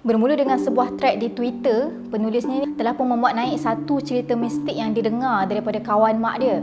Bermula dengan sebuah thread di Twitter, penulisnya telah pun memuat naik satu cerita mistik yang didengar daripada kawan mak dia.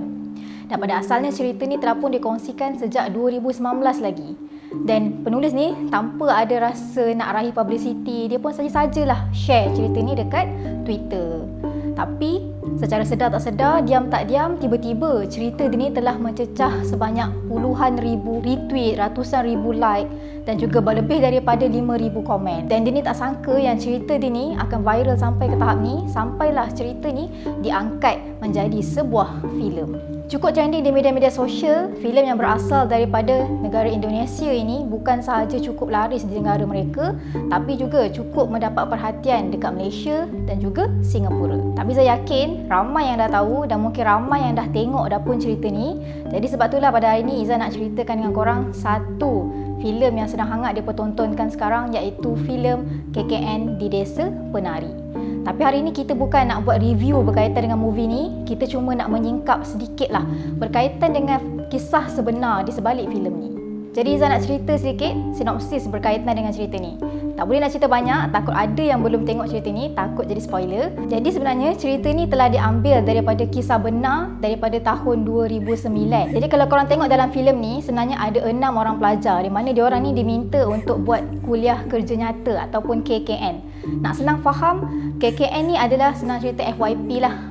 Dan pada asalnya cerita ni telah pun dikongsikan sejak 2019 lagi. Dan penulis ni tanpa ada rasa nak raih publicity, dia pun saja-sajalah share cerita ni dekat Twitter. Tapi secara sedar tak sedar, diam tak diam, tiba-tiba cerita dia ni telah mencecah sebanyak puluhan ribu retweet, ratusan ribu like dan juga lebih daripada 5,000 komen. Dan dia ni tak sangka yang cerita dia ni akan viral sampai ke tahap ni, sampailah cerita ni diangkat menjadi sebuah filem. Cukup trending di media-media sosial, filem yang berasal daripada negara Indonesia ini bukan sahaja cukup laris di negara mereka, tapi juga cukup mendapat perhatian dekat Malaysia dan juga Singapura. Tapi saya yakin ramai yang dah tahu dan mungkin ramai yang dah tengok dah pun cerita ni. Jadi sebab itulah pada hari ni Izzah nak ceritakan dengan korang satu filem yang sedang hangat dipertontonkan sekarang, iaitu filem KKN di Desa Penari. Tapi hari ini kita bukan nak buat review berkaitan dengan movie ni, kita cuma nak menyingkap sedikit lah berkaitan dengan kisah sebenar di sebalik filem ni. Jadi Izzah nak cerita sedikit sinopsis berkaitan dengan cerita ni. Tak boleh nak cerita banyak, takut ada yang belum tengok cerita ni, takut jadi spoiler. Jadi sebenarnya cerita ni telah diambil daripada kisah benar daripada tahun 2009. Jadi kalau korang tengok dalam filem ni, sebenarnya ada 6 orang pelajar di mana diorang ni diminta untuk buat kuliah kerja nyata ataupun KKN. Nak senang faham, KKN ni adalah senang cerita FYP lah,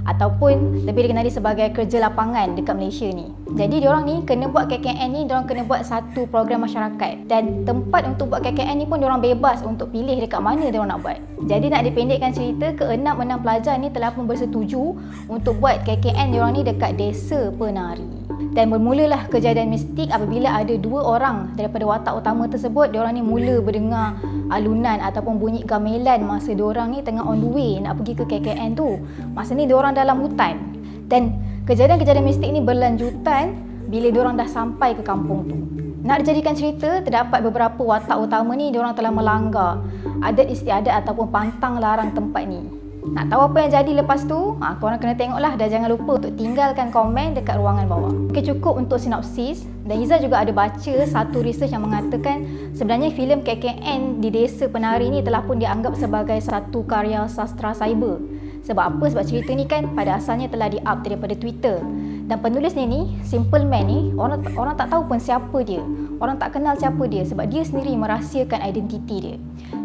ataupun lebih dikenali sebagai kerja lapangan dekat Malaysia ni. Jadi diorang ni kena buat KKN ni, diorang kena buat satu program masyarakat, dan tempat untuk buat KKN ni pun diorang bebas untuk pilih dekat mana diorang nak buat. Jadi nak dipendekkan cerita, ke-6 pelajar ni telah pun bersetuju untuk buat KKN diorang ni dekat Desa Penari. Dan bermulalah kejadian mistik apabila ada 2 orang daripada watak utama tersebut, diorang ni mula berdengar alunan ataupun bunyi gamelan masa diorang ni tengah on the way nak pergi ke KKN tu. Masa ni diorang dalam hutan. Dan kejadian-kejadian mistik ni berlanjutan bila diorang dah sampai ke kampung tu. Nak dijadikan cerita, terdapat beberapa watak utama ni diorang telah melanggar adat istiadat ataupun pantang larang tempat ni. Nak tahu apa yang jadi lepas tu? Korang kena tengoklah, dan jangan lupa untuk tinggalkan komen dekat ruangan bawah. Okay, cukup untuk sinopsis. Dan Izzah juga ada baca satu research yang mengatakan sebenarnya filem KKN di Desa Penari ni telah pun dianggap sebagai satu karya sastra cyber. Sebab apa? Sebab cerita ni kan pada asalnya telah di-up daripada Twitter. Dan penulisnya ni, Simple Man ni, orang tak tahu pun siapa dia. Orang tak kenal siapa dia sebab dia sendiri merahsiakan identiti dia.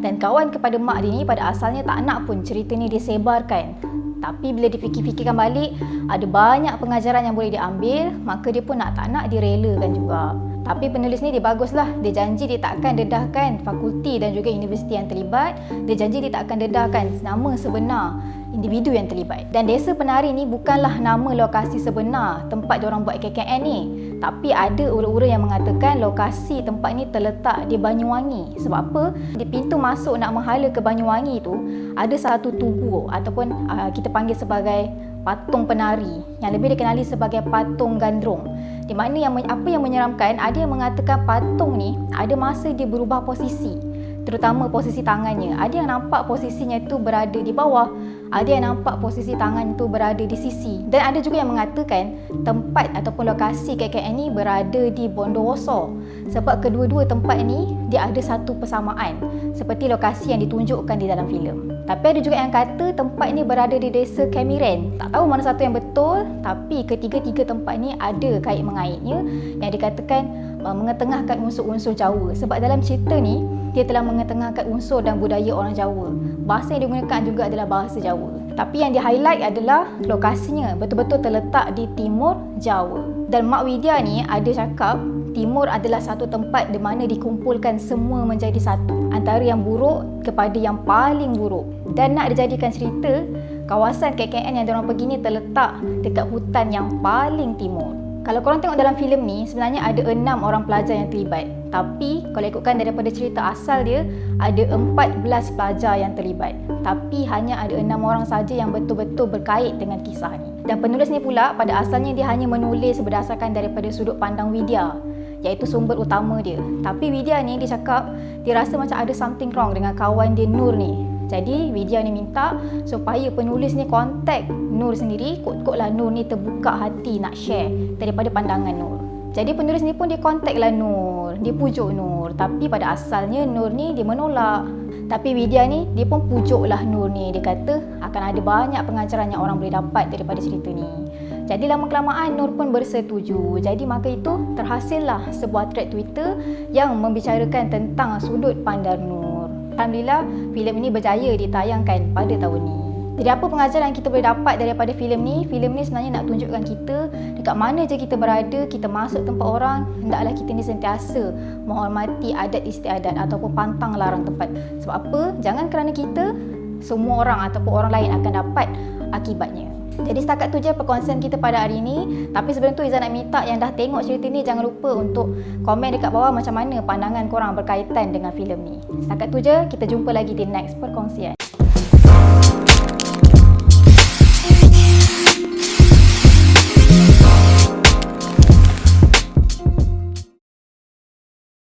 Dan kawan kepada mak dia ni pada asalnya tak nak pun cerita ni disebarkan. Tapi bila difikir-fikirkan balik, ada banyak pengajaran yang boleh diambil, maka dia pun tak nak direlakan juga. Tapi penulis ni dia baguslah. Dia janji dia tak akan dedahkan fakulti dan juga universiti yang terlibat. Dia janji dia tak akan dedahkan nama sebenar individu yang terlibat. Dan Desa Penari ni bukanlah nama lokasi sebenar tempat diorang buat KKN ni. Tapi ada ura-ura yang mengatakan lokasi tempat ni terletak di Banyuwangi. Sebab apa? Di pintu masuk nak menghala ke Banyuwangi tu, ada satu tugu ataupun kita panggil sebagai patung penari yang lebih dikenali sebagai patung gandrung. Di mana apa yang menyeramkan, ada yang mengatakan patung ni ada masa dia berubah posisi, terutama posisi tangannya. Ada yang nampak posisinya itu berada di bawah, ada yang nampak posisi tangan itu berada di sisi. Dan ada juga yang mengatakan tempat ataupun lokasi KKN ni berada di Bondowoso. Sebab kedua-dua tempat ni dia ada satu persamaan seperti lokasi yang ditunjukkan di dalam filem. Tapi ada juga yang kata tempat ni berada di Desa Kemiren. Tak tahu mana satu yang betul, tapi ketiga-tiga tempat ni ada kait-mengaitnya yang dikatakan mengetengahkan unsur-unsur Jawa. Sebab dalam cerita ni dia telah mengetengahkan unsur dan budaya orang Jawa. Bahasa yang digunakan juga adalah bahasa Jawa. Tapi yang di-highlight adalah lokasinya betul-betul terletak di timur Jawa. Dan Mak Widya ni ada cakap timur adalah satu tempat di mana dikumpulkan semua menjadi satu, antara yang buruk kepada yang paling buruk. Dan nak dijadikan cerita, kawasan KKN yang diorang pergi ni terletak dekat hutan yang paling timur. Kalau korang tengok dalam filem ni, sebenarnya ada 6 orang pelajar yang terlibat. Tapi kalau ikutkan daripada cerita asal dia, ada 14 pelajar yang terlibat. Tapi hanya ada 6 orang saja yang betul-betul berkait dengan kisah ni. Dan penulis ni pula pada asalnya dia hanya menulis berdasarkan daripada sudut pandang Widya, iaitu sumber utama dia. Tapi Widya ni dia cakap dia rasa macam ada something wrong dengan kawan dia Nur ni. Jadi Widya ni minta supaya penulis ni kontak Nur sendiri, kot-kotlah Nur ni terbuka hati nak share daripada pandangan Nur. Jadi penulis ni pun dia kontak lah Nur. Nur, dia pujuk Nur. Tapi pada asalnya Nur ni dia menolak. Tapi Widya ni dia pun pujuklah Nur ni. Dia kata akan ada banyak pengajaran yang orang boleh dapat daripada cerita ni. Jadi lama kelamaan Nur pun bersetuju. Jadi maka itu terhasillah sebuah thread Twitter yang membicarakan tentang sudut pandang Nur. Alhamdulillah filem ini berjaya ditayangkan pada tahun ni. Jadi apa pengajaran kita boleh dapat daripada filem ni? Filem ni sebenarnya nak tunjukkan kita dekat mana je kita berada, kita masuk tempat orang, hendaklah kita ni sentiasa menghormati adat istiadat ataupun pantang larang tempat. Sebab apa? Jangan kerana kita, semua orang ataupun orang lain akan dapat akibatnya. Jadi setakat tu je perkongsian kita pada hari ini. Tapi sebelum tu Izzah nak minta yang dah tengok cerita ni, jangan lupa untuk komen dekat bawah macam mana pandangan korang berkaitan dengan filem ni. Setakat tu je, kita jumpa lagi di next perkongsian.